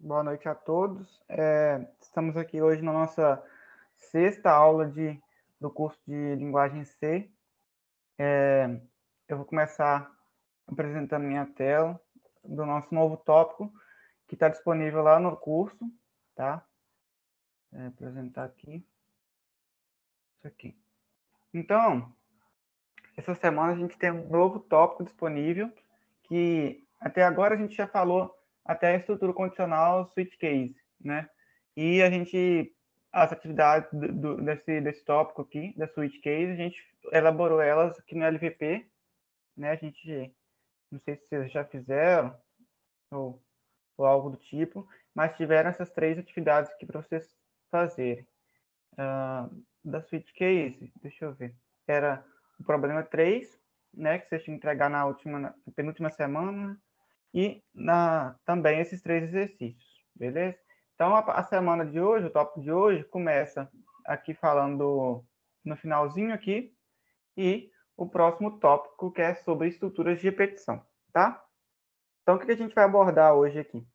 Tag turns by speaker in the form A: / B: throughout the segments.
A: Boa noite a todos. Estamos aqui hoje na nossa sexta aula do curso de Linguagem C. Eu vou começar apresentando minha tela do nosso novo tópico, que está disponível lá no curso, tá? Apresentar aqui. Isso aqui. Então, essa semana a gente tem um novo tópico disponível, que até agora a gente já falou até a estrutura condicional switch case, né? E as atividades desse tópico aqui, da switch case, a gente elaborou elas aqui no LVP, né? A gente, não sei se vocês já fizeram, ou algo do tipo, mas tiveram essas três atividades aqui para vocês fazerem. Da switch case, deixa eu ver, era o problema 3, né, que vocês tinham que entregar na penúltima semana, e também esses 3 exercícios, beleza? Então, a semana de hoje, o tópico de hoje, começa aqui falando no finalzinho aqui, e o próximo tópico que é sobre estruturas de repetição, tá? Então, o que a gente vai abordar hoje aqui?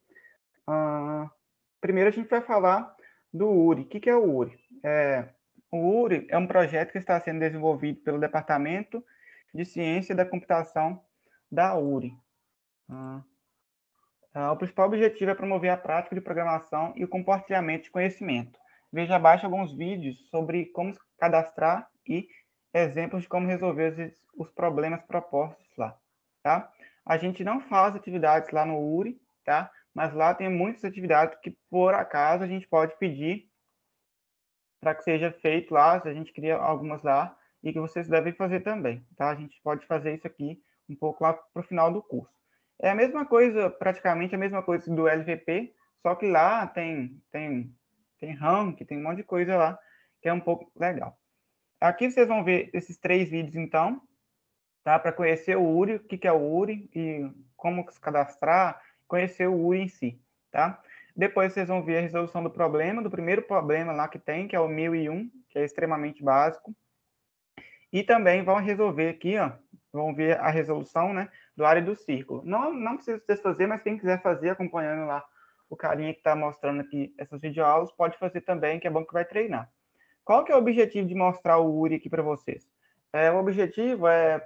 A: Primeiro, a gente vai falar do URI. O que é o URI? O URI é um projeto que está sendo desenvolvido pelo Departamento de Ciência da Computação da URI. O principal objetivo é promover a prática de programação e o compartilhamento de conhecimento. Veja abaixo alguns vídeos sobre como se cadastrar e exemplos de como resolver os problemas propostos lá, tá? A gente não faz atividades lá no URI, tá? Mas lá tem muitas atividades que, por acaso, a gente pode pedir para que seja feito lá, se a gente cria algumas lá, e que vocês devem fazer também, tá? A gente pode fazer isso aqui um pouco lá para o final do curso. É a mesma coisa, praticamente a mesma coisa do LVP, só que lá tem rank, tem um monte de coisa lá, que é um pouco legal. Aqui vocês vão ver esses 3 vídeos, então, tá? Para conhecer o URI, o que é o URI e como se cadastrar, conhecer o URI em si, tá? Depois vocês vão ver a resolução do problema, do primeiro problema lá que tem, que é o 1001, que é extremamente básico. E também vão resolver aqui, ó, vão ver a resolução, né, do área do círculo. Não precisa vocês fazer, mas quem quiser fazer, acompanhando lá o carinha que está mostrando aqui essas videoaulas, pode fazer também, que é bom que vai treinar. Qual que é o objetivo de mostrar o URI aqui para vocês? O objetivo é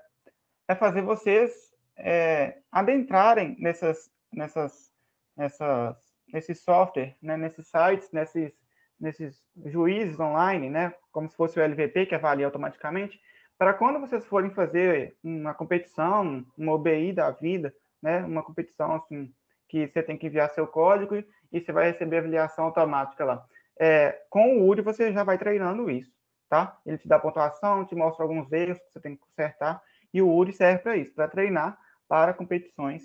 A: fazer vocês adentrarem nesse software, né, nesses sites, nesses juízes online, né, como se fosse o LVP, que avalia automaticamente, para quando vocês forem fazer uma competição, uma OBI da vida, né, uma competição assim, que você tem que enviar seu código e você vai receber avaliação automática lá. Com o URI você já vai treinando isso, tá? Ele te dá pontuação, te mostra alguns erros que você tem que consertar, e o URI serve para isso, para treinar para competições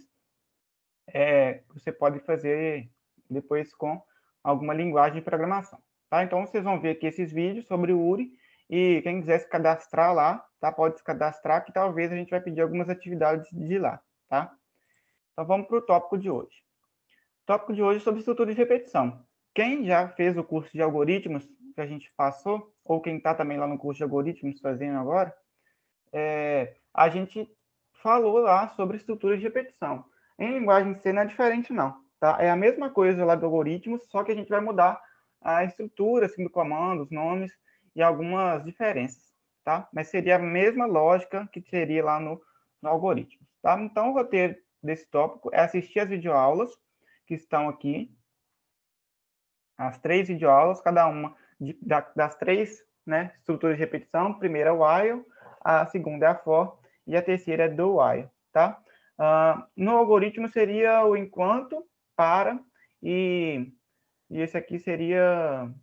A: que você pode fazer depois com alguma linguagem de programação. Tá? Então, vocês vão ver aqui esses vídeos sobre o URI, e quem quiser se cadastrar lá, tá? Pode se cadastrar, que talvez a gente vai pedir algumas atividades de lá. Tá? Então, vamos para o tópico de hoje. O tópico de hoje é sobre estrutura de repetição. Quem já fez o curso de algoritmos que a gente passou, ou quem está também lá no curso de algoritmos fazendo agora, a gente falou lá sobre estruturas de repetição. Em linguagem C não é diferente, não. Tá? É a mesma coisa lá do algoritmo, só que a gente vai mudar a estrutura assim, do comando, os nomes e algumas diferenças. Tá? Mas seria a mesma lógica que seria lá no algoritmo. Tá? Então, o roteiro desse tópico é assistir as videoaulas que estão aqui, as 3 videoaulas, cada uma das 3, né, estruturas de repetição. A primeira é o while, a segunda é a for e a terceira é do while, tá? No algoritmo seria o enquanto, para, e esse aqui seria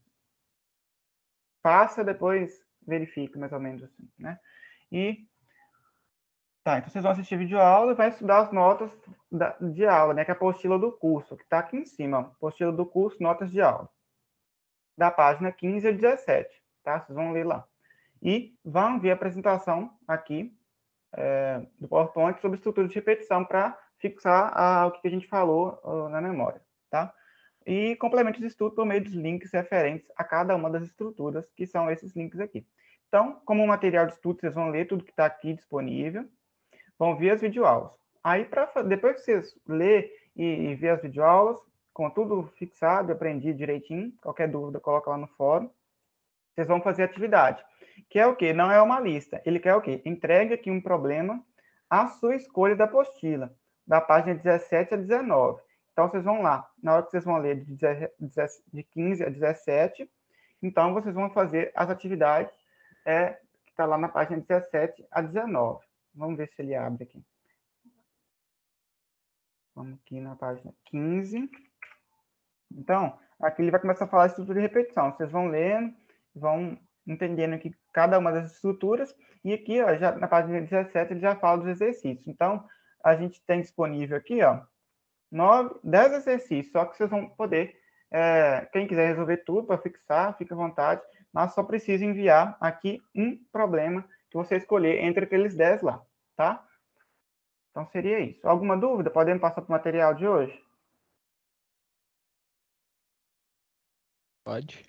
A: passa, depois verifica, mais ou menos assim, né? Tá, então vocês vão assistir vídeo aula e vai estudar as notas de aula, né? Que é a apostila do curso, que está aqui em cima, ó, apostila do curso, notas de aula, da página 15 a 17, tá? Vocês vão ler lá. E vão ver a apresentação aqui do PowerPoint sobre estrutura de repetição para fixar o que a gente falou na memória, tá? E complemente os estudos por meio dos links referentes a cada uma das estruturas, que são esses links aqui. Então, como material de estudo, vocês vão ler tudo que está aqui disponível, vão ver as videoaulas. Aí, depois que vocês ler e ver as videoaulas, com tudo fixado, aprendi direitinho. Qualquer dúvida, coloca lá no fórum. Vocês vão fazer atividade. Que é o quê? Não é uma lista. Ele quer o quê? Entregue aqui um problema à sua escolha da apostila, da página 17 a 19. Então, vocês vão lá. Na hora que vocês vão ler de 15 a 17, então, vocês vão fazer as atividades que está lá na página 17 a 19. Vamos ver se ele abre aqui. Vamos aqui na página 15. Então, aqui ele vai começar a falar de estrutura de repetição. Vocês vão lendo, vão entendendo aqui cada uma das estruturas. E aqui, ó, já na página 17, ele já fala dos exercícios. Então, a gente tem disponível aqui, ó, 10 exercícios. Só que vocês vão poder, quem quiser resolver tudo para fixar, fica à vontade. Mas só precisa enviar aqui um problema que você escolher entre aqueles 10 lá, tá? Então, seria isso. Alguma dúvida? Podemos passar para o material de hoje?
B: Pode.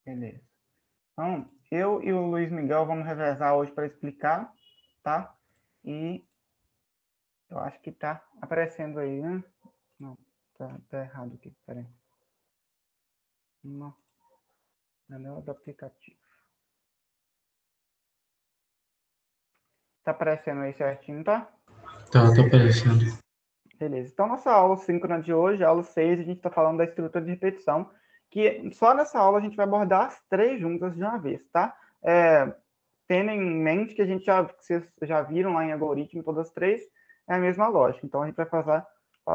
A: Beleza. Então, eu e o Luiz Miguel vamos revezar hoje para explicar, tá? E eu acho que tá aparecendo aí, né? Não, tá errado aqui, peraí. Não, não é do aplicativo. Tá aparecendo aí certinho, tá?
C: Tá aparecendo.
A: Beleza. Então, nossa aula síncrona de hoje, aula 6, a gente está falando da estrutura de repetição, que só nessa aula a gente vai abordar as 3 juntas de uma vez, tá? Tendo em mente que vocês já viram lá em algoritmo, todas as 3, é a mesma lógica. Então, a gente vai falar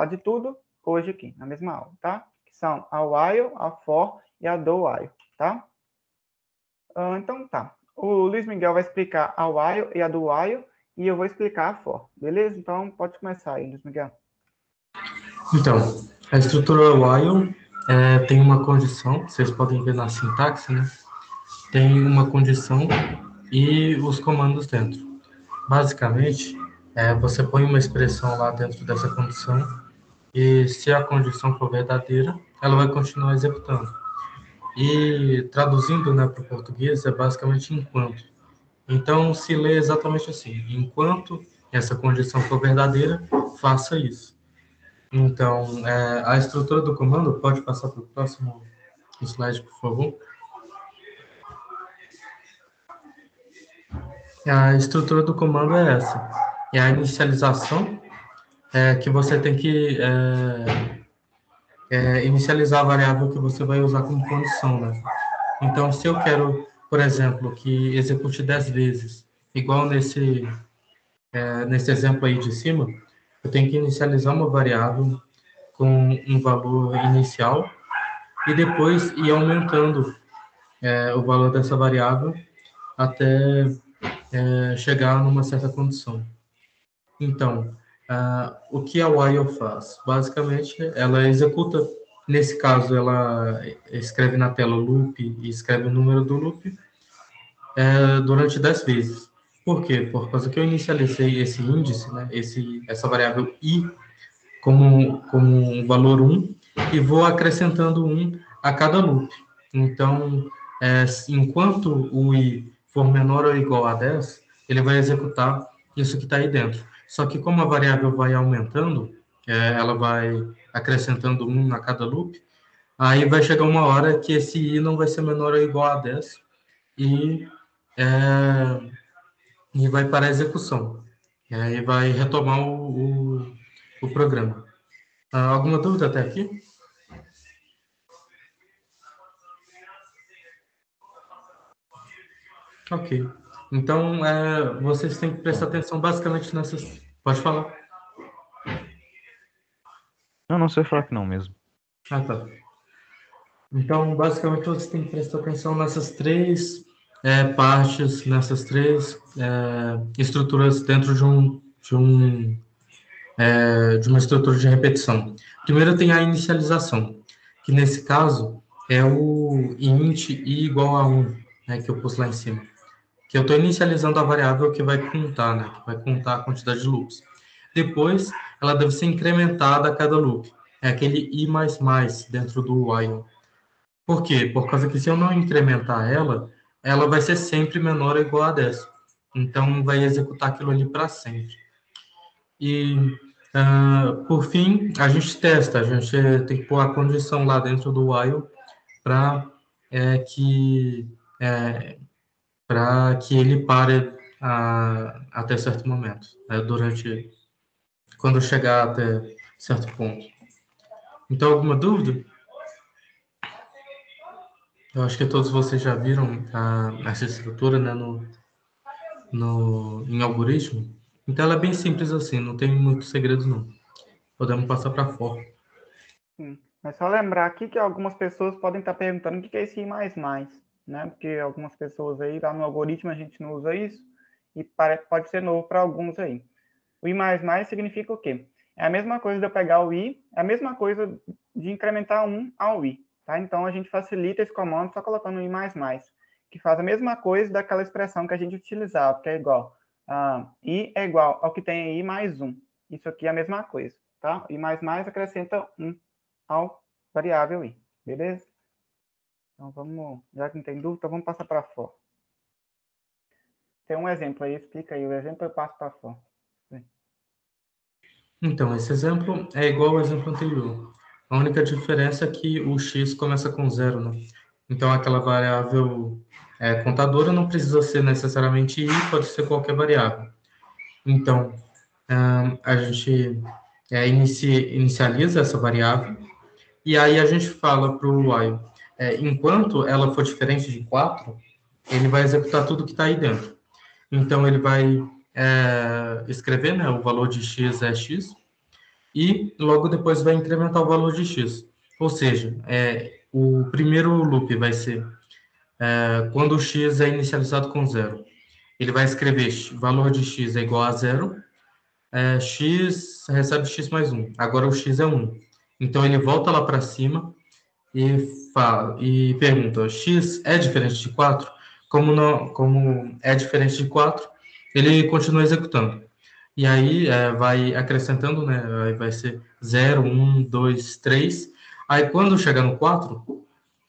A: de tudo hoje aqui, na mesma aula, tá? Que são a while, a for e a do while, tá? Então, tá. O Luiz Miguel vai explicar a while e a do while, e eu vou explicar a for, beleza? Então, pode começar aí, Luiz Miguel.
C: Então, a estrutura while tem uma condição, vocês podem ver na sintaxe, né? Tem uma condição e os comandos dentro. Basicamente, você põe uma expressão lá dentro dessa condição e se a condição for verdadeira, ela vai continuar executando. E traduzindo, né, para o português, é basicamente enquanto. Então, se lê exatamente assim: enquanto essa condição for verdadeira, faça isso. Então, a estrutura do comando, pode passar para o próximo slide, por favor. A estrutura do comando é essa. É a inicialização, que você tem que inicializar a variável que você vai usar como condição, né? Então, se eu quero, por exemplo, que execute 10 vezes, igual nesse exemplo aí de cima, eu tenho que inicializar uma variável com um valor inicial e depois ir aumentando o valor dessa variável até chegar numa certa condição. Então, o que a while faz? Basicamente, ela executa, nesse caso, ela escreve na tela loop e escreve o número do loop durante 10 vezes. Por quê? Por causa que eu inicializei esse índice, né, essa variável i, como um valor 1, e vou acrescentando 1 a cada loop. Então, enquanto o i for menor ou igual a 10, ele vai executar isso que está aí dentro. Só que como a variável vai aumentando, ela vai acrescentando 1 a cada loop, aí vai chegar uma hora que esse i não vai ser menor ou igual a 10 e vai para a execução. E aí vai retomar o programa. Alguma dúvida até aqui? Ok. Então, vocês têm que prestar atenção basicamente nessas... Pode falar.
B: Não sei falar que não mesmo.
C: Tá. Então, basicamente, vocês têm que prestar atenção nessas 3 partes, nessas 3 estruturas dentro de uma estrutura de repetição. Primeiro tem a inicialização, que nesse caso é o int i igual a 1, né, que eu pus lá em cima. Que eu estou inicializando a variável que vai contar, né, que vai contar a quantidade de loops. Depois, ela deve ser incrementada a cada loop. É aquele i++ dentro do while. Por quê? Por causa que se eu não incrementar ela vai ser sempre menor ou igual a 10. Então, vai executar aquilo ali para sempre. E Por fim, a gente testa, a gente tem que pôr a condição lá dentro do while para que que ele pare até certo momento, né, quando chegar até certo ponto. Então, alguma dúvida? Eu acho que todos vocês já viram essa estrutura, né, em algoritmo. Então, ela é bem simples assim, não tem muito segredo, não. Podemos passar para fora.
A: Sim. Mas só lembrar aqui que algumas pessoas podem estar perguntando o que é esse I++, né? Porque algumas pessoas aí, lá no algoritmo, a gente não usa isso, e pode ser novo para alguns aí. O I++ significa o quê? É a mesma coisa de eu pegar o I, é a mesma coisa de incrementar 1 ao I, tá? Então, a gente facilita esse comando só colocando o I++, que faz a mesma coisa daquela expressão que a gente utilizava, que é igual, I é igual ao que tem I mais 1. Isso aqui é a mesma coisa, tá? I++ acrescenta 1 ao variável I, beleza? Então, vamos, já que não tem dúvida, vamos passar para fora. Tem um exemplo aí, explica aí o exemplo, eu passo para fora.
C: Então, esse exemplo é igual ao exemplo anterior. A única diferença é que o x começa com 0, né? Então, aquela variável contadora não precisa ser necessariamente i, pode ser qualquer variável. Então, a gente inicializa essa variável e aí a gente fala para o while, enquanto ela for diferente de 4, ele vai executar tudo que está aí dentro. Então, ele vai escrever, né, o valor de x é x, e logo depois vai incrementar o valor de x. Ou seja, o primeiro loop vai ser quando o x é inicializado com 0. Ele vai escrever valor de x é igual a 0, x recebe x mais 1. Agora o x é 1. Então ele volta lá para cima e pergunta, x é diferente de 4? Como é diferente de 4, ele continua executando. E aí vai acrescentando, né? Aí vai ser 0, 1, 2, 3. Aí quando chegar no 4,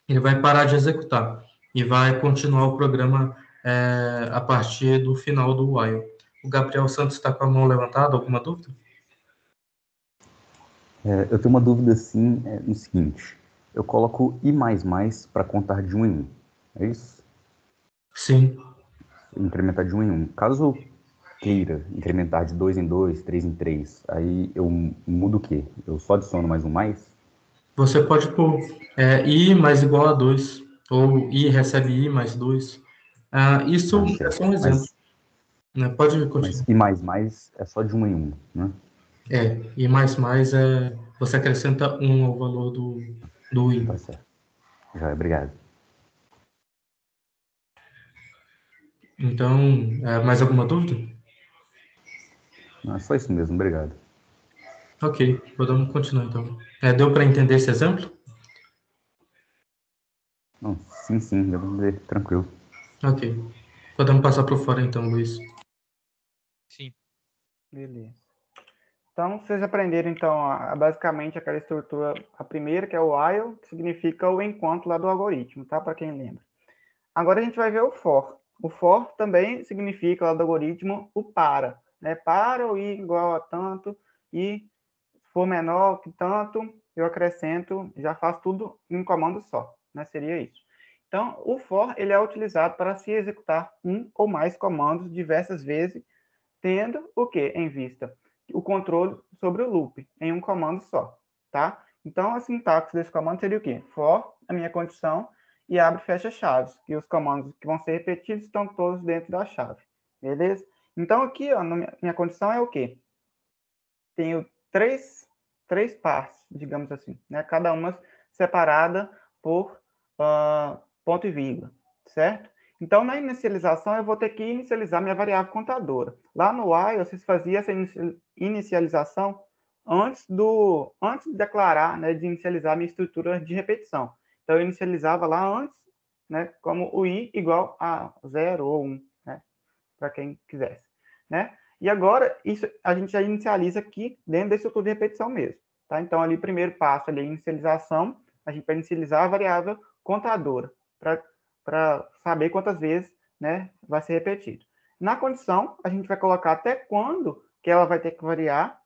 C: ele vai parar de executar e vai continuar o programa a partir do final do while. O Gabriel Santos está com a mão levantada, alguma dúvida?
B: Eu tenho uma dúvida assim, no seguinte. Eu coloco I++ para contar de 1 em 1. É isso?
C: Sim.
B: Incrementar de 1 em 1. Caso eu queira incrementar de 2 em 2, 3 em 3, aí eu mudo o quê? Eu só adiciono mais um mais?
C: Você pode pôr i mais igual a 2, ou i recebe i mais 2. Isso
B: Ah,
C: é
B: certo.
C: só um exemplo. Né? Pode
B: Mas
C: continuar.
B: I++ é só de 1 em 1, né?
C: I mais você acrescenta 1 ao valor do i.
B: Tá certo. Já, obrigado.
C: Então, mais alguma dúvida?
B: Não, é só isso mesmo, obrigado.
C: Ok, podemos continuar então. Deu para entender esse exemplo?
B: Não, sim, deu pra ver, tranquilo.
C: Ok. Podemos passar para fora então, Luiz.
D: Sim.
A: Beleza. Então, vocês aprenderam, então, basicamente aquela estrutura, a primeira, que é o while, que significa o enquanto lá do algoritmo, tá? Para quem lembra. Agora a gente vai ver o for. O for também significa lá do algoritmo o para, né? Para o i igual a tanto, e se for menor que tanto, eu acrescento, já faço tudo em um comando só, né? Seria isso. Então, o for, ele é utilizado para se executar um ou mais comandos diversas vezes, tendo o que em vista? O controle sobre o loop em um comando só, tá? Então, a sintaxe desse comando seria o quê? For, a minha condição, e abre e fecha chaves, que os comandos que vão ser repetidos estão todos dentro da chave, beleza? Então, aqui, ó, minha condição é o quê? Tenho três partes, digamos assim, né? Cada uma separada por ponto e vírgula, certo? Então, na inicialização, eu vou ter que inicializar minha variável contadora. Lá no while, vocês faziam essa inicialização antes de declarar, né, de inicializar minha estrutura de repetição. Então, eu inicializava lá antes, né, como o i igual a 0 ou 1, né, para quem quisesse, né? E agora, isso a gente já inicializa aqui dentro da estrutura de repetição mesmo, tá? Então, ali, primeiro passo ali, inicialização, a gente vai inicializar a variável contadora, para saber quantas vezes, né, vai ser repetido. Na condição, a gente vai colocar até quando que ela vai ter que variar,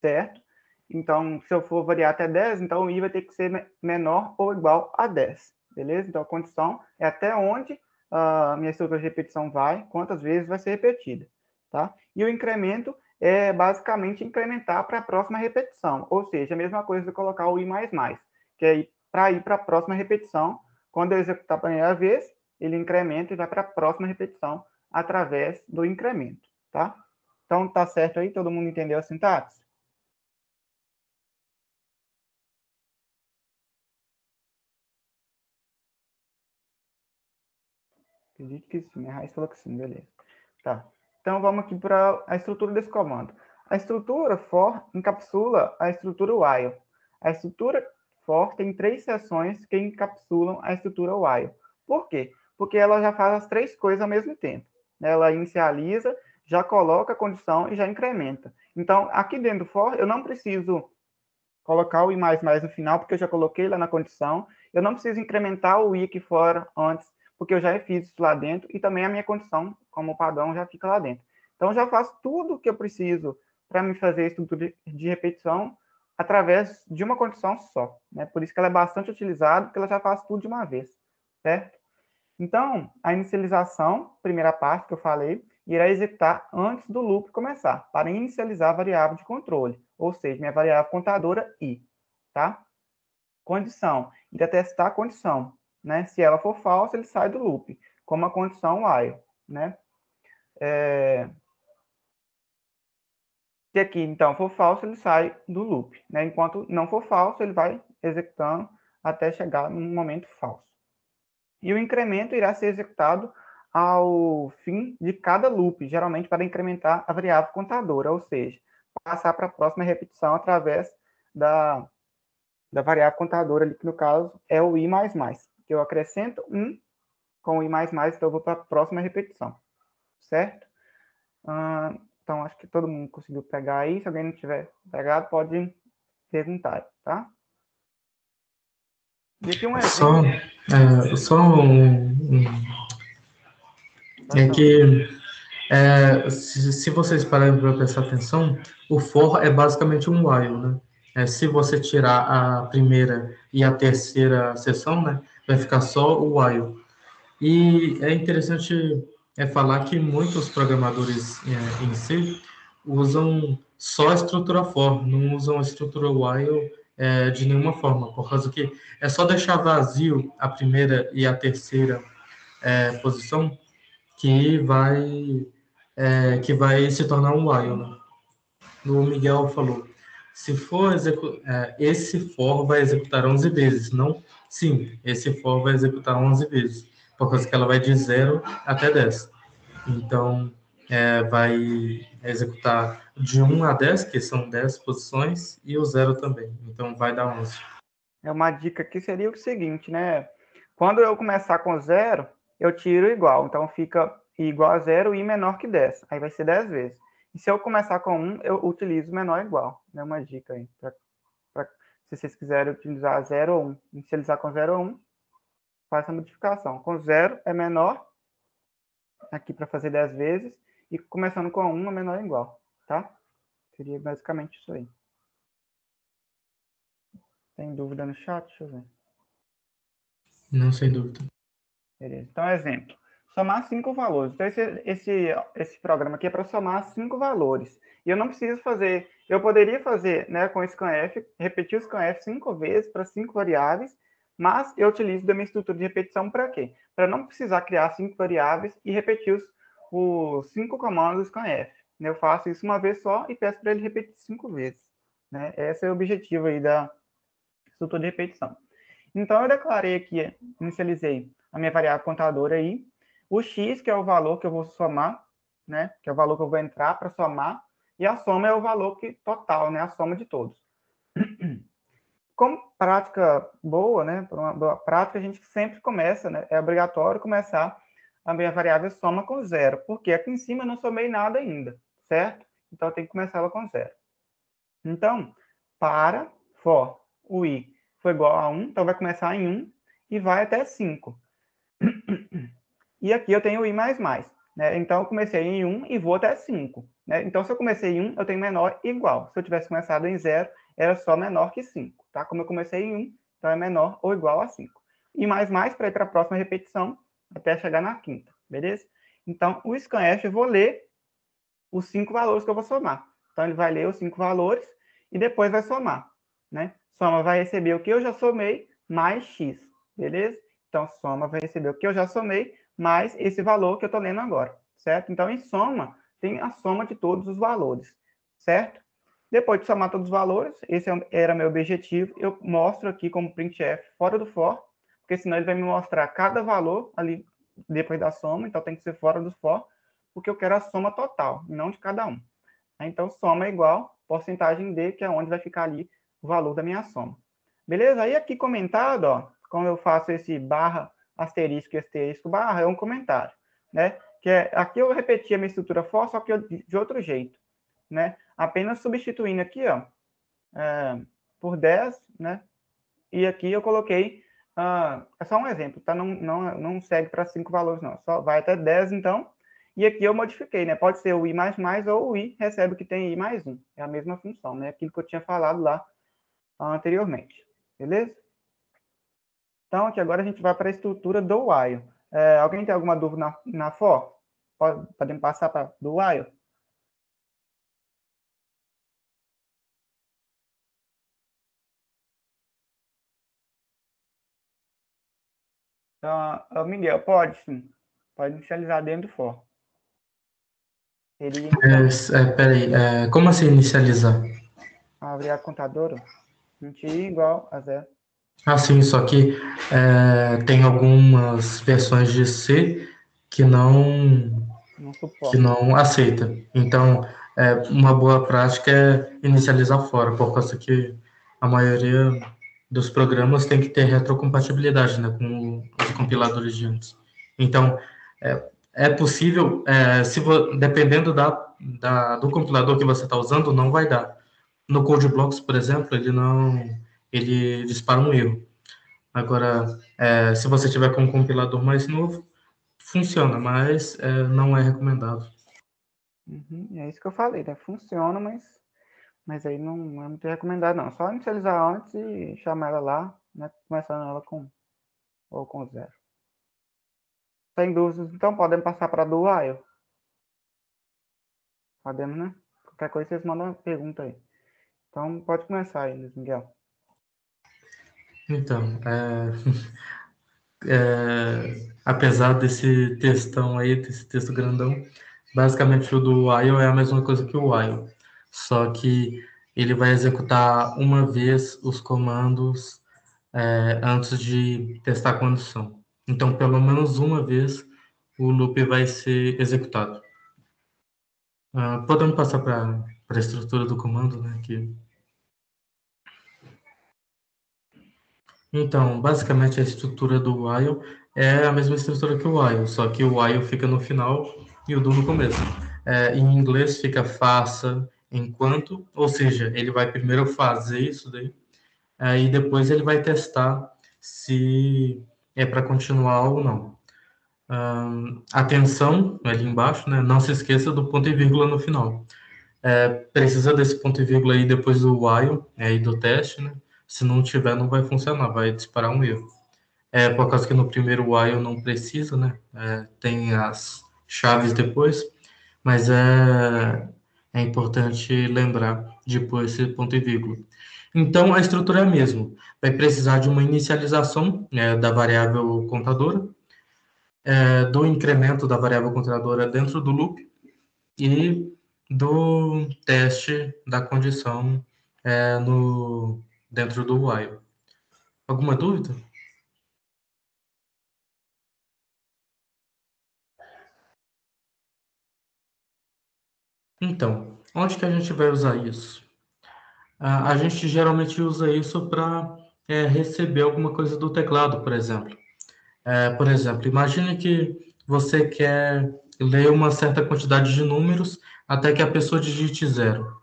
A: certo? Então, se eu for variar até 10, então o i vai ter que ser menor ou igual a 10, beleza? Então, a condição é até onde a minha estrutura de repetição vai, quantas vezes vai ser repetida, tá? E o incremento é basicamente incrementar para a próxima repetição, ou seja, a mesma coisa de colocar o i++, que é para ir para a próxima repetição. Quando eu executar a primeira vez, ele incrementa e vai para a próxima repetição através do incremento, tá? Então, tá certo aí? Todo mundo entendeu a sintaxe? Acredito que sim. A Raiz falou que sim, beleza. Tá. Então, vamos aqui para a estrutura desse comando. A estrutura for encapsula a estrutura while. A estrutura for tem 3 seções que encapsulam a estrutura while. Por quê? Porque ela já faz as 3 coisas ao mesmo tempo. Ela inicializa, já coloca a condição e já incrementa. Então, aqui dentro do for, eu não preciso colocar o i++ no final, porque eu já coloquei lá na condição. Eu não preciso incrementar o i aqui fora antes, porque eu já fiz isso lá dentro, e também a minha condição, como padrão, já fica lá dentro. Então, eu já faço tudo o que eu preciso para me fazer a estrutura de repetição através de uma condição só, né? Por isso que ela é bastante utilizada, porque ela já faz tudo de uma vez, certo? Então, a inicialização, primeira parte que eu falei, irá executar antes do loop começar, para inicializar a variável de controle, ou seja, minha variável contadora i, tá? Condição, irá testar a condição, né? Se ela for falsa, ele sai do loop, como a condição while, né? Se aqui, então, for falso, ele sai do loop, né? Enquanto não for falso, ele vai executando até chegar no momento falso. E o incremento irá ser executado ao fim de cada loop, geralmente para incrementar a variável contadora, ou seja, passar para a próxima repetição através da variável contadora, ali, que no caso é o i++, que eu acrescento 1 com o i++, então eu vou para a próxima repetição, certo? Então, acho que todo mundo conseguiu pegar aí. Se alguém não tiver pegado, pode perguntar, tá? E aqui um exemplo.
C: É que se vocês pararem para prestar atenção, o for é basicamente um while, né? Se você tirar a primeira e a terceira seção, né, vai ficar só o while. E é interessante falar que muitos programadores em C usam só a estrutura for, não usam a estrutura while de nenhuma forma, por causa que é só deixar vazio a primeira e a terceira posição que vai se tornar um while, né? O Miguel falou, se for esse for vai executar 11 vezes, não? Sim, esse for vai executar 11 vezes, por causa que ela vai de 0 até 10. Então, vai executar de 1 a 10, que são 10 posições, e o 0 também. Então, vai dar 11.
A: Uma dica aqui seria o seguinte, né? Quando eu começar com 0, eu tiro igual. Então, fica igual a 0 e menor que 10. Aí vai ser 10 vezes. E se eu começar com 1, eu utilizo menor ou igual. É uma dica aí. Se vocês quiserem utilizar 0 ou 1. Inicializar com 0 ou 1, faça a modificação. Com 0 é menor, aqui para fazer 10 vezes. E começando com 1 é menor ou igual. Tá? Seria basicamente isso aí. Tem dúvida no chat? Deixa eu ver.
C: Não, sem dúvida.
A: Beleza. Então, exemplo. Somar 5 valores. Então, esse programa aqui é para somar 5 valores. E eu não preciso fazer... Eu poderia fazer, né, com o scanf, repetir o scanf 5 vezes para 5 variáveis, mas eu utilizo da minha estrutura de repetição para quê? Para não precisar criar 5 variáveis e repetir os 5 comandos do scanf. Eu faço isso uma vez só e peço para ele repetir 5 vezes. Né? Esse é o objetivo aí da estrutura de repetição. Então, eu declarei aqui, inicializei a minha variável contadora aí, o x, que é o valor que eu vou somar, né, que é o valor que eu vou entrar para somar, e a soma é o valor total, né, a soma de todos. Como prática boa, né, por uma boa prática, a gente sempre começa, né, é obrigatório começar a minha variável soma com 0, porque aqui em cima eu não somei nada ainda, certo? Então, eu tenho que começar ela com 0. Então, para for o i foi igual a 1, então vai começar em 1 e vai até 5. E aqui eu tenho o i++. né? Então, eu comecei em 1 e vou até 5, né? Então, se eu comecei em 1, eu tenho menor igual. Se eu tivesse começado em 0, era só menor que 5, tá? Como eu comecei em 1, então é menor ou igual a 5. E mais para ir para a próxima repetição, até chegar na quinta, beleza? Então, o scanf, eu vou ler os 5 valores que eu vou somar. Então, ele vai ler os 5 valores e depois vai somar, né? Soma vai receber o que eu já somei mais x, beleza? Então, soma vai receber o que eu já somei mais esse valor que eu estou lendo agora, certo? Então, em soma, tem a soma de todos os valores, certo? Depois de somar todos os valores, esse era meu objetivo, eu mostro aqui como printf fora do for, porque senão ele vai me mostrar cada valor ali depois da soma, então tem que ser fora do for, porque eu quero a soma total, não de cada um. Então, soma é igual porcentagem D, que é onde vai ficar ali o valor da minha soma. Beleza? Aí aqui comentado, ó, como eu faço esse barra, asterisco, asterisco, barra, é um comentário, né? Que é, aqui eu repeti a minha estrutura for, só que de outro jeito, né? Apenas substituindo aqui, ó, por 10, né? E aqui eu coloquei, é só um exemplo, tá? Não segue para 5 valores, não. Só vai até 10, então. E aqui eu modifiquei, né? Pode ser o i mais ou o i recebe o que tem i mais 1. É a mesma função, né? Aquilo que eu tinha falado lá anteriormente. Beleza? Então, aqui agora a gente vai para a estrutura do while. Alguém tem alguma dúvida na for? Podemos passar para do while? Então, Miguel, pode sim. Pode inicializar dentro do for. Seria, então,
C: Peraí, como assim inicializar?
A: abrir a contadora, 20 igual a 0.
C: Ah, sim, só que tem algumas versões de C que não
A: Não suporta.
C: aceita. Então, uma boa prática é inicializar fora, por causa que a maioria dos programas tem que ter retrocompatibilidade, né, com os compiladores de antes. Então, é possível, dependendo do compilador que você está usando, não vai dar. No CodeBlocks, por exemplo, ele dispara um erro. Agora, se você tiver com um compilador mais novo, funciona, mas não é recomendado.
A: É isso que eu falei, né? Funciona, mas aí não é muito recomendado, não. Só inicializar antes e chamar ela lá, né? Começando ela com 0. Sem dúvidas, então podemos passar para do while. Podemos, né? Qualquer coisa vocês mandam uma pergunta aí. Então pode começar aí, Luiz Miguel.
C: Então, apesar desse textão aí, desse texto grandão, basicamente o do while é a mesma coisa que o while, só que ele vai executar uma vez os comandos antes de testar a condição. Então, pelo menos uma vez o loop vai ser executado. Podemos passar para a estrutura do comando, né? Então, basicamente a estrutura do while é a mesma estrutura que o while, só que o while fica no final e o do no começo. Em inglês fica faça enquanto, ou seja, ele vai primeiro fazer isso daí, aí depois ele vai testar se é para continuar ou não. Atenção, ali embaixo, né? Não se esqueça do ponto e vírgula no final. Precisa desse ponto e vírgula aí depois do while, aí do teste, né? Se não tiver, não vai funcionar, vai disparar um erro. Por causa que no primeiro while não precisa, né? Tem as chaves depois, mas é importante lembrar depois esse ponto e vírgula. Então, a estrutura é a mesma. Vai precisar de uma inicialização da variável contadora, do incremento da variável contadora dentro do loop e do teste da condição dentro do while. Alguma dúvida? Então, onde que a gente vai usar isso? A gente geralmente usa isso para receber alguma coisa do teclado, por exemplo. Por exemplo, imagine que você quer ler uma certa quantidade de números até que a pessoa digite 0.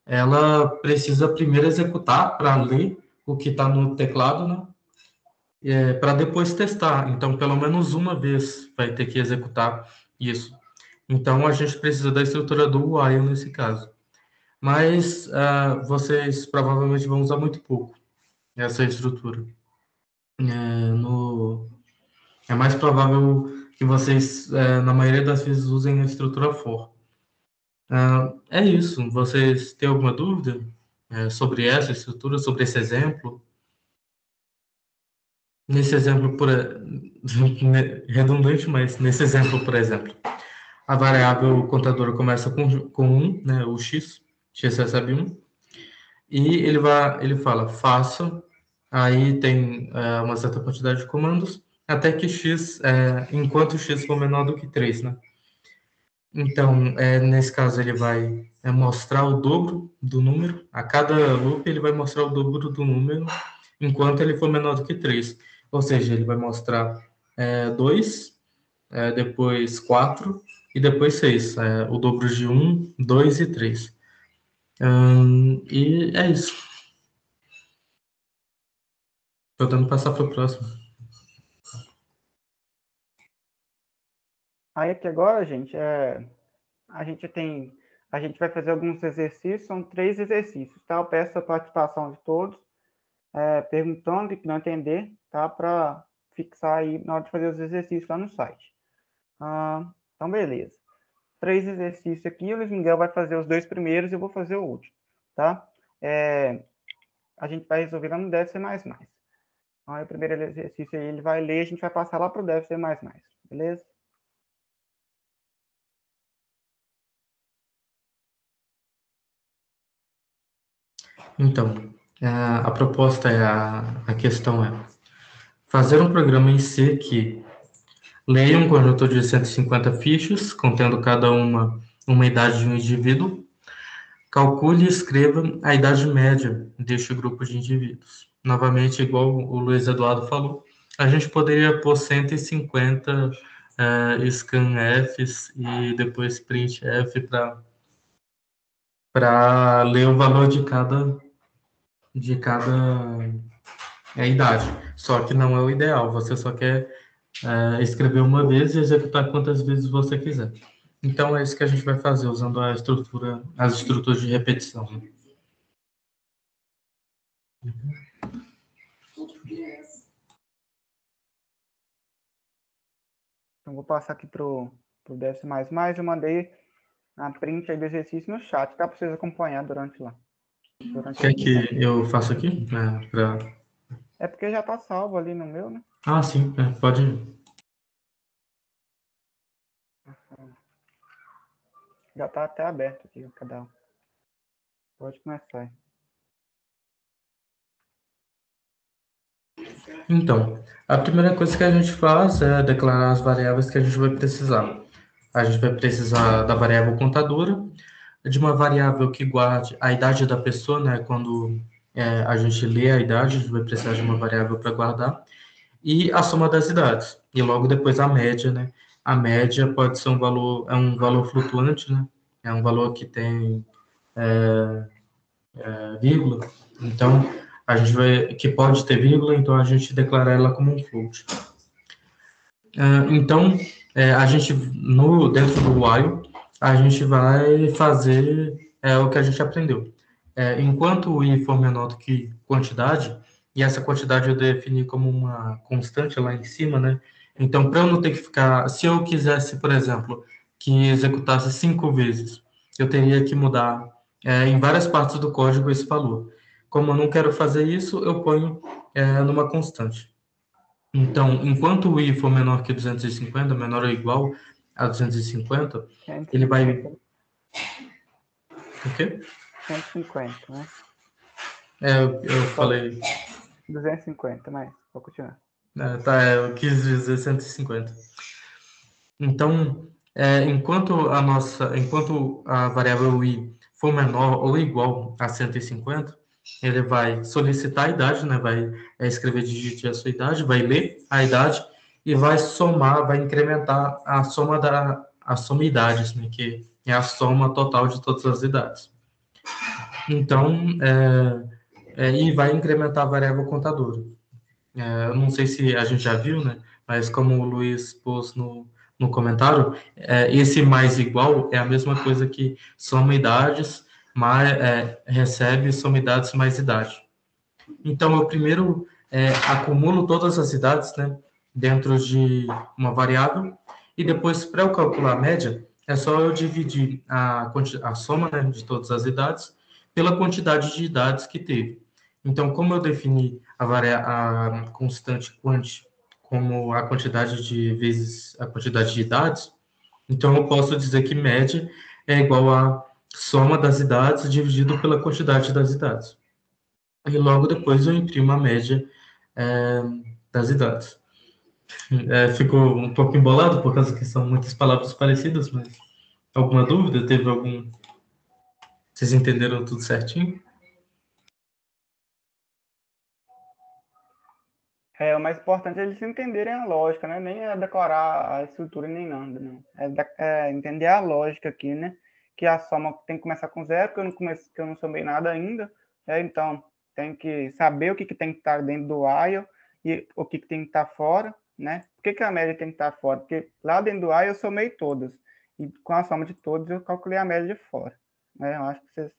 C: Ela precisa primeiro executar para ler o que está no teclado, né? Para depois testar. Então, pelo menos uma vez vai ter que executar Isso. Então, a gente precisa da estrutura do while nesse caso. Mas vocês provavelmente vão usar muito pouco essa estrutura. É mais provável que vocês, na maioria das vezes, usem a estrutura for. É isso. Vocês têm alguma dúvida sobre essa estrutura, sobre esse exemplo? Nesse exemplo, redundante, mas nesse exemplo, por exemplo, a variável contadora começa com 1, né, o x recebe 1, e ele fala faça, aí tem uma certa quantidade de comandos, até que x, enquanto x for menor do que 3, né? Então, nesse caso, ele vai mostrar o dobro do número, a cada loop ele vai mostrar o dobro do número, enquanto ele for menor do que 3. Ou seja, ele vai mostrar 2, depois 4 e depois 6. O dobro de 1, 2 e 3. E é isso. Podemos passar para o próximo.
A: Aí aqui agora, gente, a gente vai fazer alguns exercícios, são 3 exercícios, tá? Eu peço a participação de todos, perguntando e que não entender, tá? Para fixar aí na hora de fazer os exercícios lá no site. Então, beleza. 3 exercícios aqui, o Luiz Miguel vai fazer os 2 primeiros e eu vou fazer o último, tá? A gente vai resolver lá no Deve Ser Mais Mais. Então, aí, o primeiro exercício aí ele vai ler, a gente vai passar lá para o Deve Ser Mais Mais, beleza?
C: Então, a proposta a questão é fazer um programa em C que leia um conjunto de 150 fichas, contendo cada uma idade de um indivíduo, calcule e escreva a idade média deste grupo de indivíduos. Novamente, igual o Luiz Eduardo falou, a gente poderia pôr 150 scanfs e depois printf para ler o valor de cada idade. Só que não é o ideal, você só quer escrever uma vez e executar quantas vezes você quiser. Então é isso que a gente vai fazer usando as estruturas de repetição.
A: Então, vou passar aqui para o Deve Ser Mais Mais. Eu mandei a print aí do exercício no chat, tá? Para vocês acompanhar durante lá.
C: Quer que eu faça aqui?
A: É porque já tá salvo ali no meu, né?
C: Ah, sim, pode ir.
A: Já tá até aberto aqui o canal. Pode começar.
C: Então, a primeira coisa que a gente faz é declarar as variáveis que a gente vai precisar. A gente vai precisar da variável contadora, de uma variável que guarde a idade da pessoa, né? Quando a gente lê a idade, a gente vai precisar de uma variável para guardar, e a soma das idades. E logo depois a média, né? A média pode ser um valor flutuante, né? É um valor que tem vírgula. Então, que pode ter vírgula, então a gente declara ela como um float. Então, a gente, dentro do while, a gente vai fazer o que a gente aprendeu. Enquanto o i for menor do que quantidade, e essa quantidade eu defini como uma constante lá em cima, né? Então, para eu não ter que ficar... Se eu quisesse, por exemplo, que executasse 5 vezes, eu teria que mudar em várias partes do código esse valor. Como eu não quero fazer isso, eu ponho numa constante. Então, enquanto o i for menor que 250, menor ou igual a 250, ele vai... O quê?
A: 150, né?
C: Eu falei...
A: 250, mas vou continuar.
C: Eu quis dizer 150. Então, enquanto a variável i for menor ou igual a 150, ele vai solicitar a idade, né? Vai escrever digite a sua idade, vai ler a idade e vai somar, vai incrementar a soma idades, né? Que é a soma total de todas as idades. Então, e vai incrementar a variável contadora. Eu não sei se a gente já viu, né? Mas como o Luiz pôs no no comentário, esse mais igual é a mesma coisa que soma idades, recebe soma idades mais idade. Então, eu primeiro acumulo todas as idades, né, dentro de uma variável, e depois, para eu calcular a média, é só eu dividir a soma, né, de todas as idades pela quantidade de idades que teve. Então, como eu defini a constante quant como a quantidade de vezes a quantidade de idades, então eu posso dizer que média é igual a soma das idades dividido pela quantidade das idades. E logo depois eu imprimo a média é, das idades. Ficou um pouco embolado por causa que são muitas palavras parecidas, mas alguma dúvida? Teve algum? Vocês entenderam tudo certinho?
A: O mais importante é eles entenderem a lógica, né? Nem é decorar a estrutura nem nada, não. É entender a lógica aqui, né? Que a soma tem que começar com zero, que eu não somei nada ainda. Então, tem que saber o que tem que estar dentro do while e o que tem que estar fora, né? Por que a média tem que estar fora? Porque lá dentro do while eu somei todas. E com a soma de todas eu calculei a média de fora. Né? Eu acho que vocês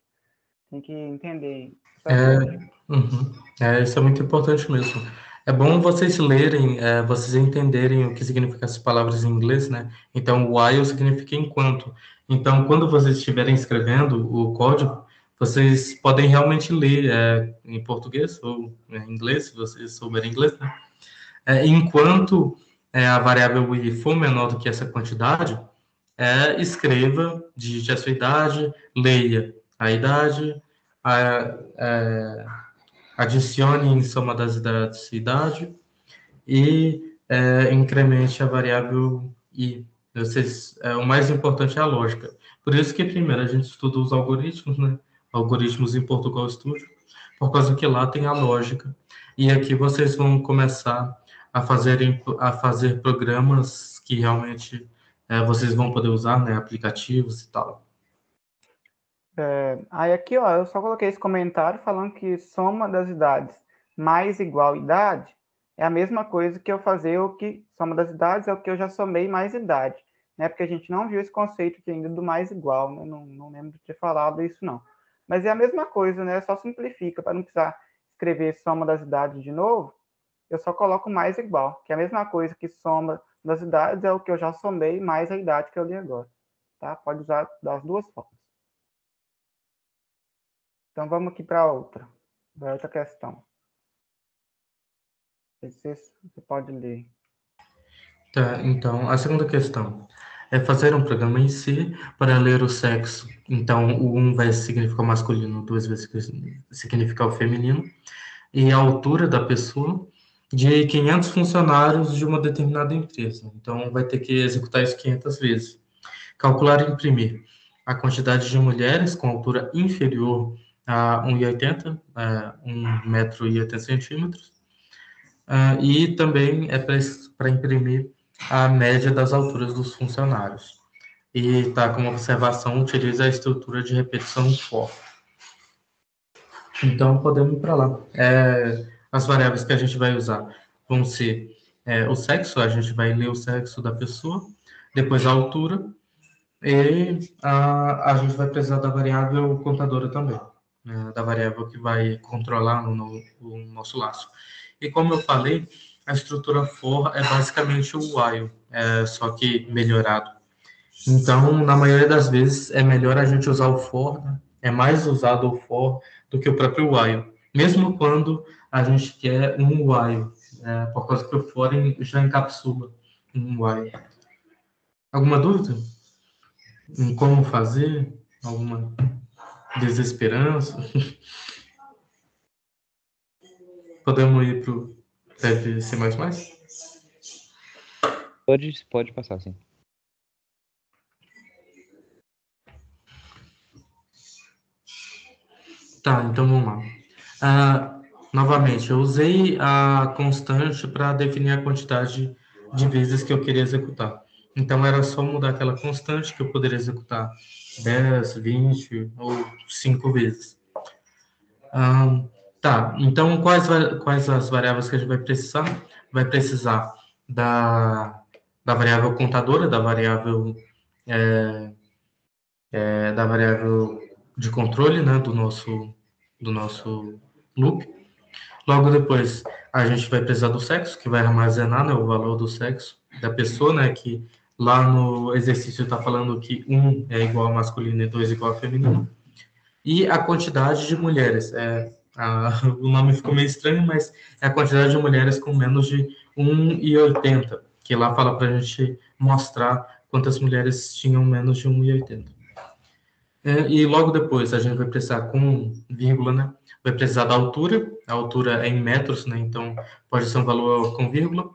A: têm que entender essas lógicas.
C: Isso é muito importante mesmo. É bom vocês lerem, vocês entenderem o que significam essas palavras em inglês, né? Então, while significa enquanto. Então, quando vocês estiverem escrevendo o código, vocês podem realmente ler em português ou em inglês, se vocês souberem inglês, né? Enquanto a variável i for menor do que essa quantidade, escreva, digite a sua idade, leia a idade, adicione em soma das idades idade e incremente a variável i. O mais importante é a lógica. Por isso que primeiro a gente estuda os algoritmos, né? Algoritmos em Portugal Studio, por causa que lá tem a lógica. E aqui vocês vão começar a fazer programas que realmente vocês vão poder usar, né? Aplicativos e tal.
A: Aí aqui, ó, eu só coloquei esse comentário falando que soma das idades mais igual idade é a mesma coisa que eu fazer o que soma das idades é o que eu já somei mais idade, né? Porque a gente não viu esse conceito aqui ainda do mais igual, né? Não lembro de ter falado isso, não. Mas é a mesma coisa, né? Só simplifica, para não precisar escrever soma das idades de novo, eu só coloco mais igual, que é a mesma coisa que soma das idades é o que eu já somei mais a idade que eu li agora, tá? Pode usar das duas formas. Então, vamos aqui para outra questão. Você pode ler.
C: Tá, então, a segunda questão é fazer um programa em C para ler o sexo. Então, o 1 vai significar o masculino, o 2 vai significar o feminino, e a altura da pessoa de 500 funcionários de uma determinada empresa. Então, vai ter que executar isso 500 vezes. Calcular e imprimir a quantidade de mulheres com altura inferior a 1,80, 1,80 m, e também para imprimir a média das alturas dos funcionários. E tá como observação, utiliza a estrutura de repetição for. Então, podemos ir para lá. As variáveis que a gente vai usar vão ser o sexo, a gente vai ler o sexo da pessoa, depois a altura, e a gente vai precisar da variável contadora também, né, da variável que vai controlar o nosso laço. E como eu falei, a estrutura for é basicamente o while, só que melhorado. Então, na maioria das vezes, é melhor a gente usar o for, né? É mais usado o for do que o próprio while, mesmo quando a gente quer um while, por causa que o for já encapsula um while. Alguma dúvida em como fazer? Alguma desesperança? Podemos ir para o Dev C++?
B: Pode passar, sim.
C: Tá, então vamos lá. Novamente, eu usei a constante para definir a quantidade de vezes que eu queria executar. Então, era só mudar aquela constante que eu poderia executar 10, 20 ou 5 vezes. Tá, então quais as variáveis que a gente vai precisar? Vai precisar da variável contadora, da variável de controle, né, do nosso loop. Logo depois, a gente vai precisar do sexo, que vai armazenar, né, o valor do sexo da pessoa, né, que lá no exercício está falando que 1 é igual a masculino e 2 igual a feminino. E a quantidade de mulheres. O nome ficou meio estranho, mas é a quantidade de mulheres com menos de 1,80, que lá fala para a gente mostrar quantas mulheres tinham menos de 1,80. E logo depois a gente vai precisar com vírgula, né? Vai precisar da altura. A altura é em metros, né? Então pode ser um valor com vírgula.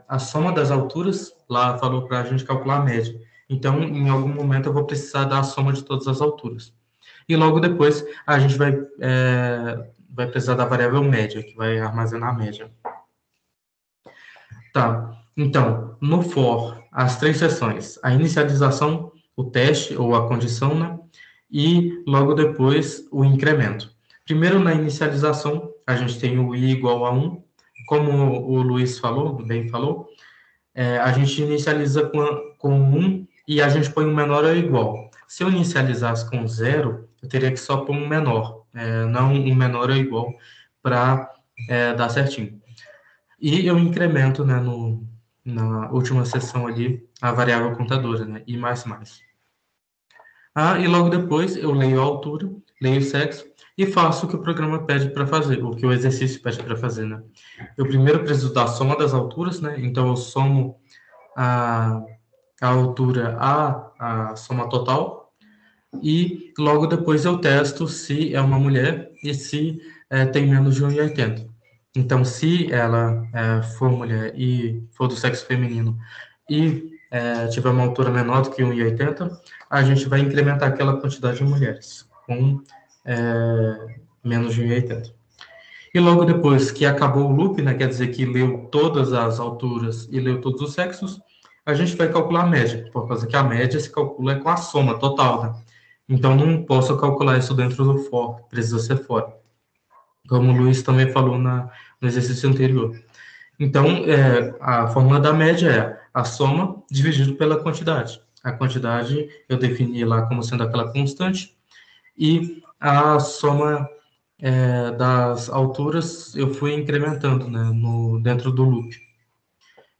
C: A soma das alturas, lá falou para a gente calcular a média. Então, em algum momento eu vou precisar da soma de todas as alturas. E logo depois a gente vai precisar da variável média, que vai armazenar a média. Tá. Então, no for, as 3 seções: a inicialização, o teste ou a condição, né? E logo depois o incremento. Primeiro, na inicialização, a gente tem o i igual a 1. Como o Luiz falou, bem falou, a gente inicializa com 1 e a gente põe um menor ou igual. Se eu inicializasse com 0, eu teria que só pôr um menor, não um menor ou igual, para dar certinho. E eu incremento, né, na última seção ali, a variável contadora, né, i mais mais. E logo depois eu leio a altura, leio o sexo e faço o que o programa pede para fazer, o que o exercício pede para fazer, né. Eu primeiro preciso da soma das alturas, né, então eu somo a altura a soma total, e logo depois eu testo se é uma mulher e se tem menos de 1,80. Então, se ela for mulher e for do sexo feminino e tiver uma altura menor do que 1,80, a gente vai incrementar aquela quantidade de mulheres com menos de 1,80. E logo depois que acabou o loop, né, quer dizer que leu todas as alturas e leu todos os sexos, a gente vai calcular a média, por causa que a média se calcula com a soma total, né? Então, não posso calcular isso dentro do for, precisa ser fora. Como o Luiz também falou no exercício anterior. Então, a fórmula da média é a soma dividido pela quantidade. A quantidade eu defini lá como sendo aquela constante, e a soma das alturas eu fui incrementando, né, dentro do loop.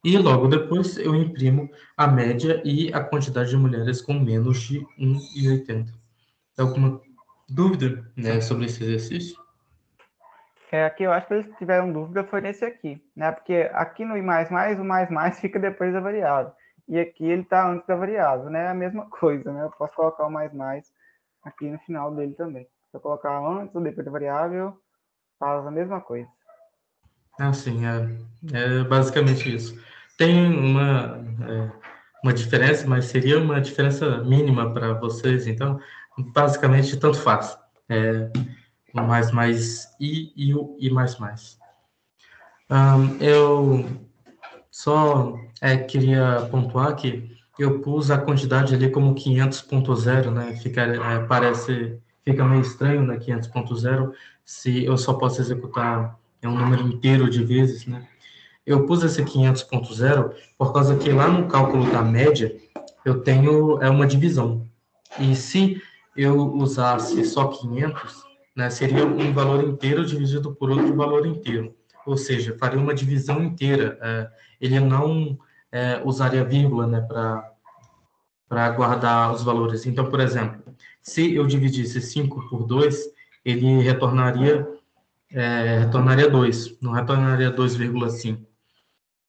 C: E logo depois eu imprimo a média e a quantidade de mulheres com menos de 1,80. Alguma dúvida, né, sobre esse exercício?
A: Aqui eu acho que eles tiveram dúvida foi nesse aqui, né? Porque aqui no i++, o mais fica depois da variável. E aqui ele está antes da variável, né? É a mesma coisa, né? Eu posso colocar o mais aqui no final dele também. Se eu colocar antes ou depois da variável, faz a mesma coisa.
C: Sim, é basicamente isso. Tem uma diferença, mas seria uma diferença mínima para vocês, então, basicamente, tanto faz. O mais e o i mais mais. Eu só queria pontuar que eu pus a quantidade ali como 500.0, né? Fica meio estranho, né? 500.0, se eu só posso executar um número inteiro de vezes, né? Eu pus esse 500.0 por causa que lá no cálculo da média eu tenho uma divisão. E se eu usasse só 500, né, seria um valor inteiro dividido por outro valor inteiro. Ou seja, faria uma divisão inteira. Ele não usaria vírgula, né, para guardar os valores. Então, por exemplo, se eu dividisse 5 por 2, ele retornaria 2, não retornaria 2,5.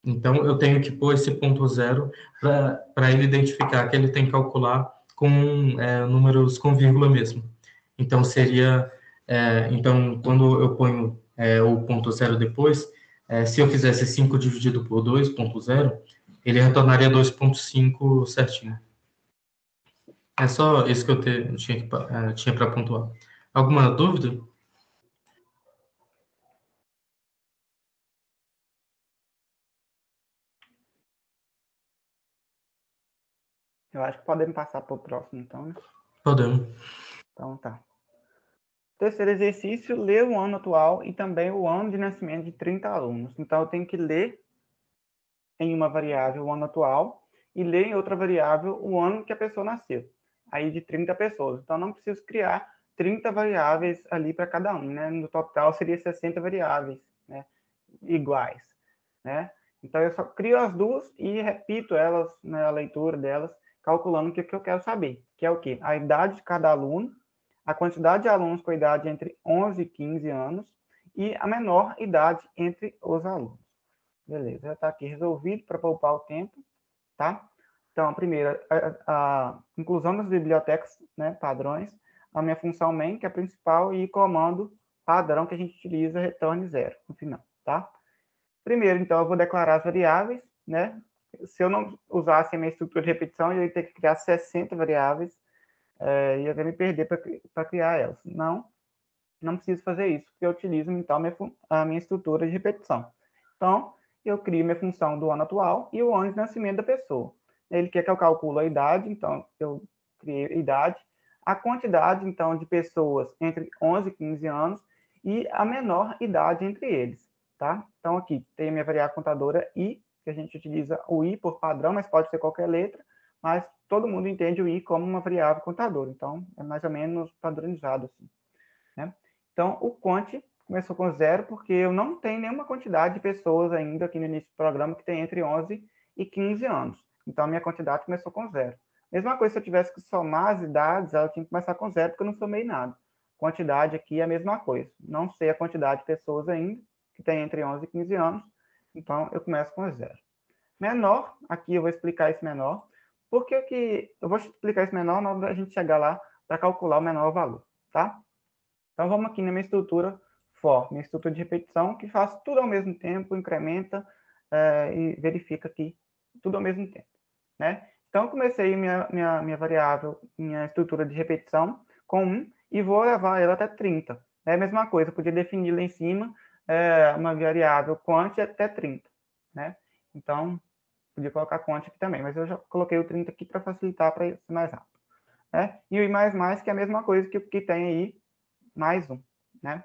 C: Então, eu tenho que pôr esse ponto zero para ele identificar que ele tem que calcular com números com vírgula mesmo. Então, quando eu ponho o ponto zero depois, se eu fizesse 5 dividido por 2, ponto zero, ele retornaria 2,5 certinho. É só isso que eu tinha para pontuar. Alguma dúvida?
A: Eu acho que podemos passar para o próximo, então, né?
C: Podemos.
A: Então, tá. Terceiro exercício, ler o ano atual e também o ano de nascimento de 30 alunos. Então, eu tenho que ler em uma variável o ano atual e ler em outra variável o ano que a pessoa nasceu. Aí de 30 pessoas. Então, não preciso criar 30 variáveis ali para cada um, né? No total, seria 60 variáveis, né? Iguais, né? Então, eu só crio as duas e repito elas, né, a leitura delas, calculando o que eu quero saber, que é o quê? A idade de cada aluno, a quantidade de alunos com idade entre 11 e 15 anos e a menor idade entre os alunos. Beleza, já está aqui resolvido para poupar o tempo, tá? Então, primeiro, a inclusão das bibliotecas, né, padrões, a minha função main, que é a principal, e comando padrão que a gente utiliza, return 0 no final, tá? Primeiro, então, eu vou declarar as variáveis, né? Se eu não usasse a minha estrutura de repetição, eu ia ter que criar 60 variáveis, e até me perder para criar elas. Não preciso fazer isso, porque eu utilizo, então, a minha estrutura de repetição. Então, eu crio minha função do ano atual e o ano de nascimento da pessoa. Ele quer que eu calcule a idade, então, eu criei a idade, a quantidade, então, de pessoas entre 11 e 15 anos e a menor idade entre eles, tá? Então, aqui tem a minha variável contadora I, que a gente utiliza o I por padrão, mas pode ser qualquer letra, mas todo mundo entende o I como uma variável contadora, então, é mais ou menos padronizado, assim, né? Então, o quant começou com 0, porque eu não tenho nenhuma quantidade de pessoas ainda aqui no início do programa que tem entre 11 e 15 anos. Então, a minha quantidade começou com 0. Mesma coisa, se eu tivesse que somar as idades, ela tinha que começar com 0, porque eu não somei nada. Quantidade aqui é a mesma coisa. Não sei a quantidade de pessoas ainda que tem entre 11 e 15 anos, então eu começo com 0. Menor, aqui eu vou explicar esse menor, porque que eu vou explicar esse menor na hora da gente chegar lá para calcular o menor valor, tá? Então, vamos aqui na minha estrutura for, minha estrutura de repetição, que faz tudo ao mesmo tempo, incrementa e verifica aqui tudo ao mesmo tempo, né? Então, eu comecei minha variável, minha estrutura de repetição com 1 e vou levar ela até 30. É a mesma coisa, eu podia definir lá em cima uma variável quant até 30, né? Então, podia colocar quant aqui também, mas eu já coloquei o 30 aqui para facilitar, para ser mais rápido, né? E o I++, que é a mesma coisa que tem aí, mais 1, né?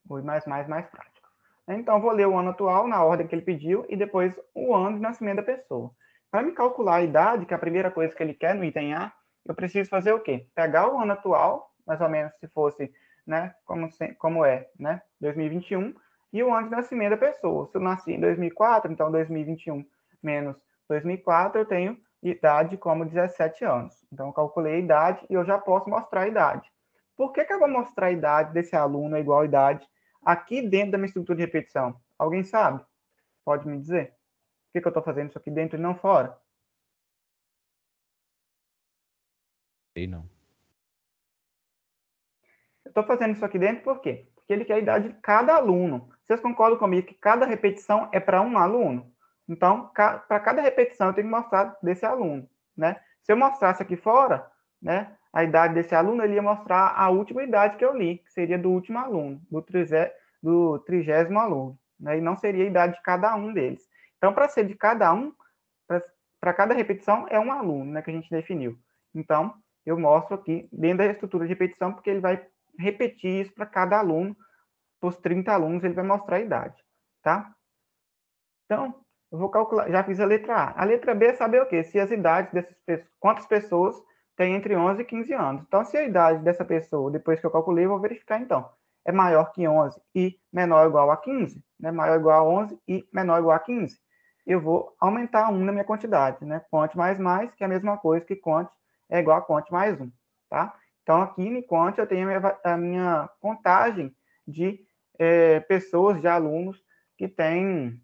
A: O I++ mais prático. Então, vou ler o ano atual na ordem que ele pediu e depois o ano de nascimento da pessoa. Para me calcular a idade, que é a primeira coisa que ele quer no item A, eu preciso fazer o quê? Pegar o ano atual, mais ou menos se fosse, né, como é, né, 2021, e o ano de nascimento da pessoa. Se eu nasci em 2004, então 2021 menos 2004, eu tenho idade como 17 anos. Então, eu calculei a idade e eu já posso mostrar a idade. Por que eu vou mostrar a idade desse aluno a igual a idade aqui dentro da minha estrutura de repetição? Alguém sabe? Pode me dizer? Por que eu estou fazendo isso aqui dentro e não fora?
B: Sei não.
A: Eu estou fazendo isso aqui dentro por quê? Porque ele quer a idade de cada aluno. Vocês concordam comigo que cada repetição é para um aluno? Então, para cada repetição, eu tenho que mostrar desse aluno, né? Se eu mostrasse aqui fora, né, a idade desse aluno, ele ia mostrar a última idade que eu li, que seria do último aluno, do 30º aluno, né? E não seria a idade de cada um deles. Então, para ser de cada um, para cada repetição, é um aluno, né, que a gente definiu. Então, eu mostro aqui dentro da estrutura de repetição, porque ele vai repetir isso para cada aluno. Para os 30 alunos, ele vai mostrar a idade, tá? Então, eu vou calcular, já fiz a letra A. A letra B é saber o quê? Se as idades quantas pessoas têm entre 11 e 15 anos. Então, se a idade dessa pessoa, depois que eu calculei, eu vou verificar, então, é maior que 11 e menor ou igual a 15, né? Maior ou igual a 11 e menor ou igual a 15. Eu vou aumentar 1 na minha quantidade, né? Quant mais, que é a mesma coisa que quant é igual a quant mais 1, tá? Então, aqui em quant eu tenho a minha contagem de pessoas, de alunos que têm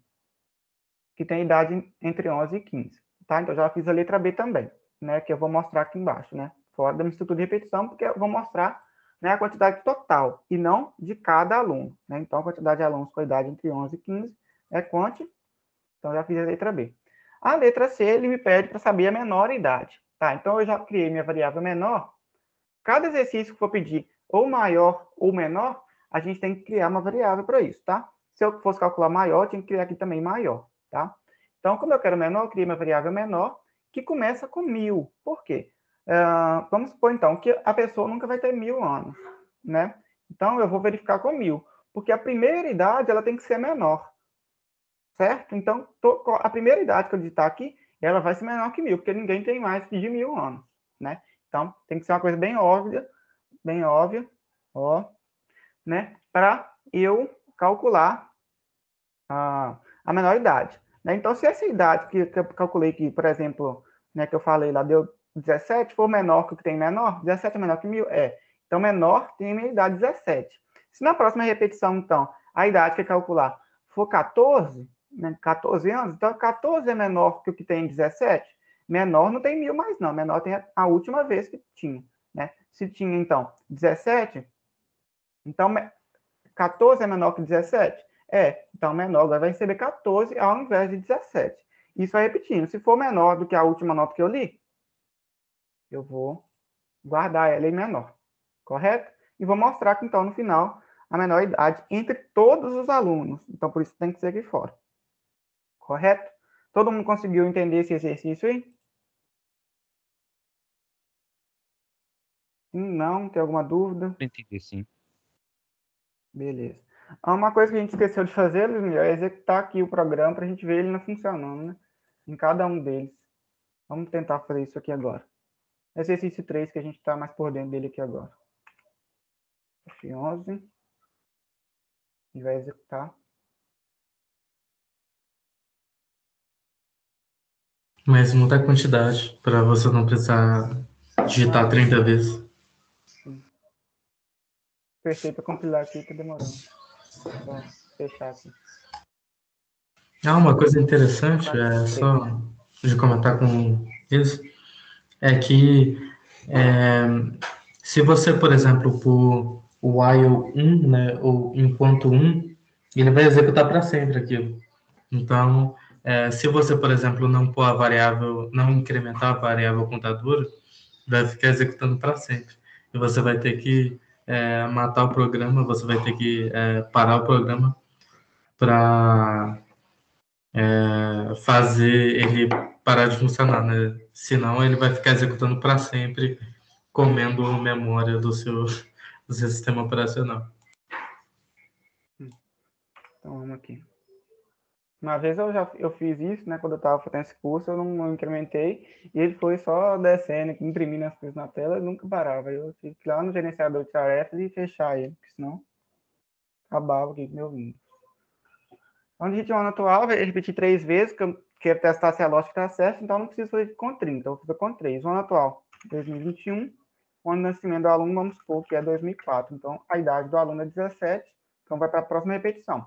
A: idade entre 11 e 15, tá? Então, já fiz a letra B também, né? Que eu vou mostrar aqui embaixo, né? Fora da minha estrutura de repetição, porque eu vou mostrar, né, a quantidade total, e não de cada aluno, né? Então, a quantidade de alunos com idade entre 11 e 15 é quant, então, já fiz a letra B. A letra C, ele me pede para saber a menor idade, tá? Então, eu já criei minha variável menor. Cada exercício que for pedir ou maior ou menor, a gente tem que criar uma variável para isso, tá? Se eu fosse calcular maior, eu tinha que criar aqui também maior, tá? Então, como eu quero menor, eu criei uma variável menor que começa com 1000. Por quê? Vamos supor, então, que a pessoa nunca vai ter 1000 anos, né? Então, eu vou verificar com 1000, porque a primeira idade ela tem que ser menor. certo? Então, a primeira idade que eu digitar aqui, ela vai ser menor que 1000, porque ninguém tem mais de 1000 anos, né? Então, tem que ser uma coisa bem óbvia, ó, né? Para eu calcular a menor idade, né? Então, se essa idade que eu calculei aqui, por exemplo, né, que eu falei lá, deu 17, for menor que o que tem menor, 17 é menor que 1000? É. Então, menor tem a minha idade 17. Se na próxima repetição, então, a idade que eu calcular for 14, né, 14 anos, então 14 é menor que o que tem 17? Menor não tem 1000 mais, não. Menor tem a última vez que tinha, né? Se tinha, então, 17, então 14 é menor que 17? É, então menor agora vai receber 14 ao invés de 17. Isso vai repetindo. Se for menor do que a última nota que eu li, eu vou guardar ela em menor, correto? E vou mostrar que, então, no final, a menor idade entre todos os alunos. Então, por isso tem que ser aqui fora. Correto? Todo mundo conseguiu entender esse exercício aí? Não? Tem alguma dúvida?
B: Entendi, sim.
A: Beleza. Uma coisa que a gente esqueceu de fazer, Luiz, é executar aqui o programa para a gente ver ele não funcionando, né? Em cada um deles. Vamos tentar fazer isso aqui agora. Exercício 3, que a gente está mais por dentro dele aqui agora. F11. E vai executar.
C: Mas muda a quantidade, para você não precisar digitar 30 vezes.
A: Fechei para compilar aqui, tá demorando. Vou fechar aqui.
C: Uma coisa interessante, só de comentar com isso, é que se você, por exemplo, pôr o while 1, né, ou enquanto 1, ele vai executar para sempre aquilo. Então, se você, por exemplo, não pôr a variável, não incrementar a variável contadora, vai ficar executando para sempre. E você vai ter que matar o programa, você vai ter que parar o programa para fazer ele parar de funcionar, né? Senão ele vai ficar executando para sempre, comendo memória do seu sistema operacional.
A: Então, vamos aqui. Uma vez eu fiz isso, né? Quando eu estava fazendo esse curso, eu não incrementei, e ele foi só descendo, imprimindo as coisas na tela, e nunca parava. Eu tive que ir lá no gerenciador de tarefas e fechar ele, porque senão acabava aqui com meu Windows. Então, digite o ano atual, vai repetir 3 vezes, porque eu quero testar se a lógica está certa, então não preciso fazer com 30, então eu vou fazer com 3. O ano atual, 2021. O ano de nascimento do aluno, vamos supor que é 2004. Então, a idade do aluno é 17, então vai para a próxima repetição.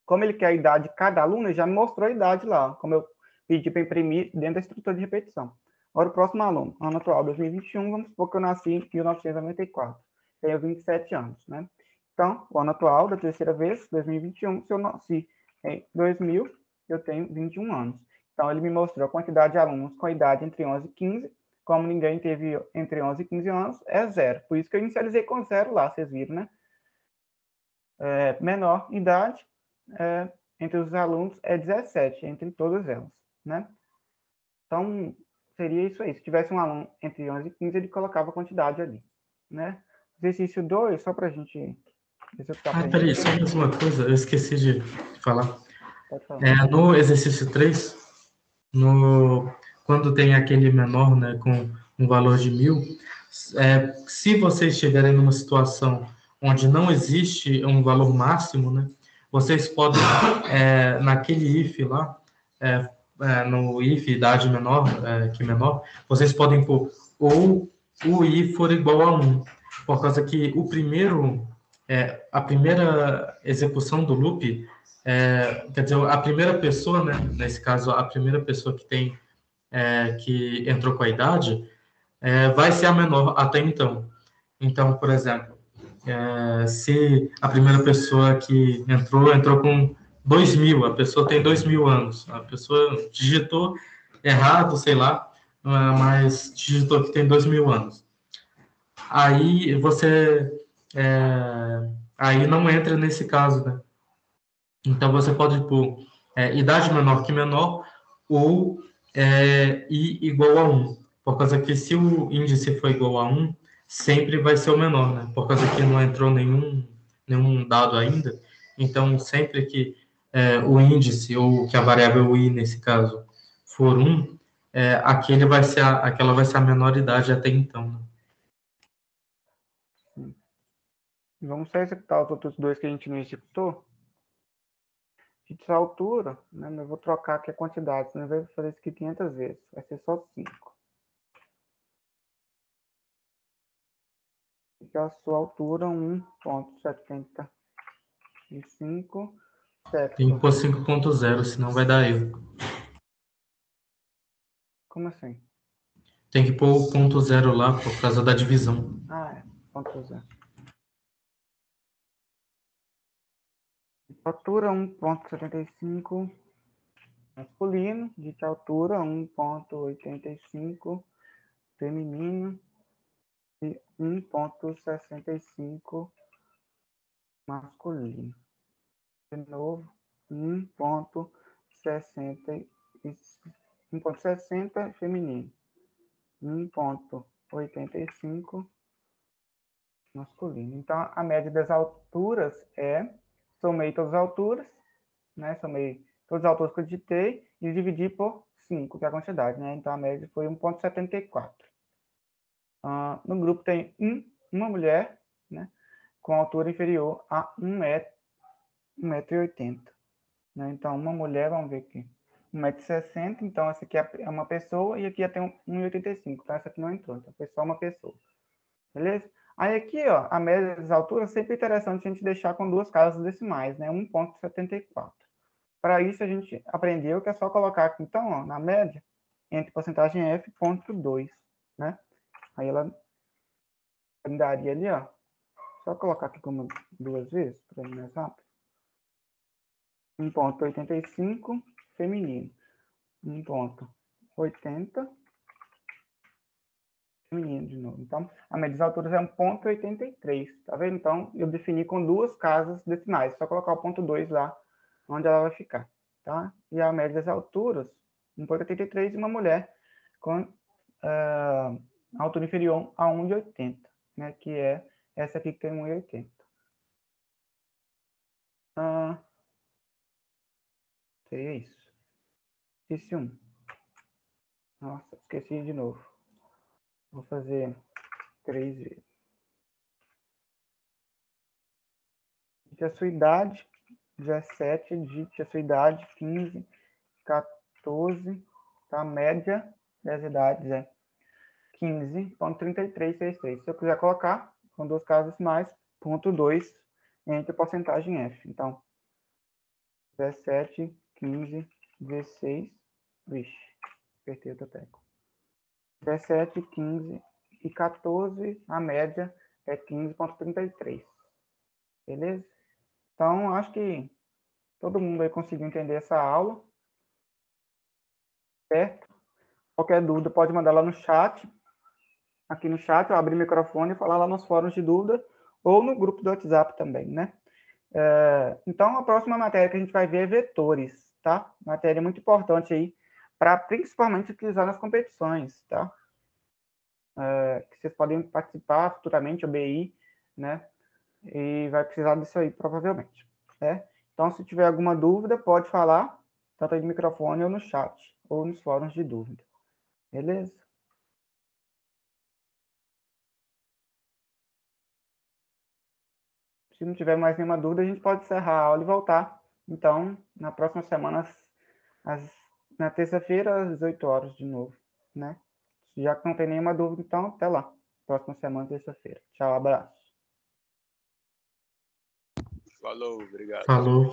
A: Como ele quer a idade de cada aluno, ele já me mostrou a idade lá, como eu pedi para imprimir dentro da estrutura de repetição. Agora, o próximo aluno, ano atual, 2021, vamos supor que eu nasci em 1994. Tenho 27 anos, né? Então, o ano atual, da terceira vez, 2021, se eu nasci em 2000, eu tenho 21 anos. Então, ele me mostrou a quantidade de alunos com a idade entre 11 e 15. Como ninguém teve entre 11 e 15 anos, é 0. Por isso que eu inicializei com 0 lá, vocês viram, né? Menor idade, entre os alunos é 17, entre todas elas, né? Então, seria isso aí. Se tivesse um aluno entre 11 e 15, ele colocava a quantidade ali, né? Exercício 2, só para a gente...
C: Peraí, só mais uma coisa, eu esqueci de falar.
A: Pode falar.
C: No exercício 3, quando tem aquele menor, né, com um valor de 1000, se vocês estiverem numa situação onde não existe um valor máximo, né, vocês podem, naquele if lá, no if idade menor, que menor, vocês podem pôr ou o i for igual a 1, por causa que a primeira execução do loop, quer dizer, a primeira pessoa, né, nesse caso, a primeira pessoa que entrou com a idade, vai ser a menor até então. Então, por exemplo, se a primeira pessoa que entrou com 2000, a pessoa tem 2000 anos, a pessoa digitou errado, sei lá, mas digitou que tem 2000 anos. Aí você aí não entra nesse caso, né? Então você pode pôr idade menor que menor ou i igual a 1, por causa que se o índice for igual a 1, sempre vai ser o menor, né? Por causa que não entrou nenhum dado ainda, então sempre que o índice, ou que a variável i, nesse caso, for 1, aquela vai ser a menoridade até então. Né?
A: Vamos só executar os outros dois que a gente não executou. Essa altura, né, eu vou trocar aqui a quantidade, senão vai fazer isso aqui 500 vezes. Vai ser só 5. E a sua altura, 1,75.
C: Tem que pôr 5.0, senão vai dar erro.
A: Como assim?
C: Tem que pôr o ponto zero lá por causa da divisão.
A: Ah, é. Ponto zero. Altura 1,75 masculino. De altura 1,85 feminino. E 1,65 masculino. De novo, 1,60 feminino. 1,85 masculino. Então, a média das alturas somei todas as alturas, né? Somei todas as alturas que eu digitei e dividi por 5, que é a quantidade, né? Então, a média foi 1,74. No grupo tem uma mulher, né? Com altura inferior a 1,80 m. Né? Então, uma mulher, vamos ver aqui, 1,60 m. Então, essa aqui é uma pessoa e aqui já tem 1,85 m. Então, essa aqui não entrou. Então, foi só uma pessoa. Beleza? Aí aqui, ó, a média das alturas, sempre é interessante a gente deixar com duas casas decimais, né? 1,74. Para isso, a gente aprendeu que é só colocar aqui, então, ó, na média, entre porcentagem F, ponto 2, né? Aí ela daria ali, ó, só colocar aqui como duas vezes, para ir mais rápido. 1,85 feminino. 1,80 feminino de novo. Então, a média das alturas é 1,83, tá vendo? Então, eu defini com duas casas decimais. Só colocar o ponto 2 lá, onde ela vai ficar, tá? E a média das alturas, 1,83, e uma mulher com altura inferior a 1,80, né? Que é essa aqui que tem 1,80. Seria isso. Esqueci um. Nossa, esqueci de novo. Vou fazer 3 vezes. Digite a sua idade, 17, digite a sua idade, 15, 14, tá? A média das idades é 15,3363. Se eu quiser colocar, com duas casas mais, ponto 2 entre porcentagem F. Então, 17, 15, 16, vixe, apertei o teco. 17, 15 e 14, a média é 15,33. Beleza? Então, acho que todo mundo aí conseguiu entender essa aula. Certo? Qualquer dúvida pode mandar lá no chat. Aqui no chat, eu abrir o microfone e falar lá nos fóruns de dúvida ou no grupo do WhatsApp também, né? Então, a próxima matéria que a gente vai ver é vetores, tá? Matéria muito importante aí, para principalmente utilizar nas competições, tá? Que vocês podem participar futuramente, o BI, né? E vai precisar disso aí, provavelmente. Né? Então, se tiver alguma dúvida, pode falar, tanto aí no microfone ou no chat, ou nos fóruns de dúvida. Beleza? Se não tiver mais nenhuma dúvida, a gente pode encerrar a aula e voltar. Então, na próxima semana, na terça-feira, às 18 horas de novo, né? Já que não tem nenhuma dúvida, então, até lá. Próxima semana, terça-feira. Tchau, abraço.
E: Falou, obrigado.
C: Falou.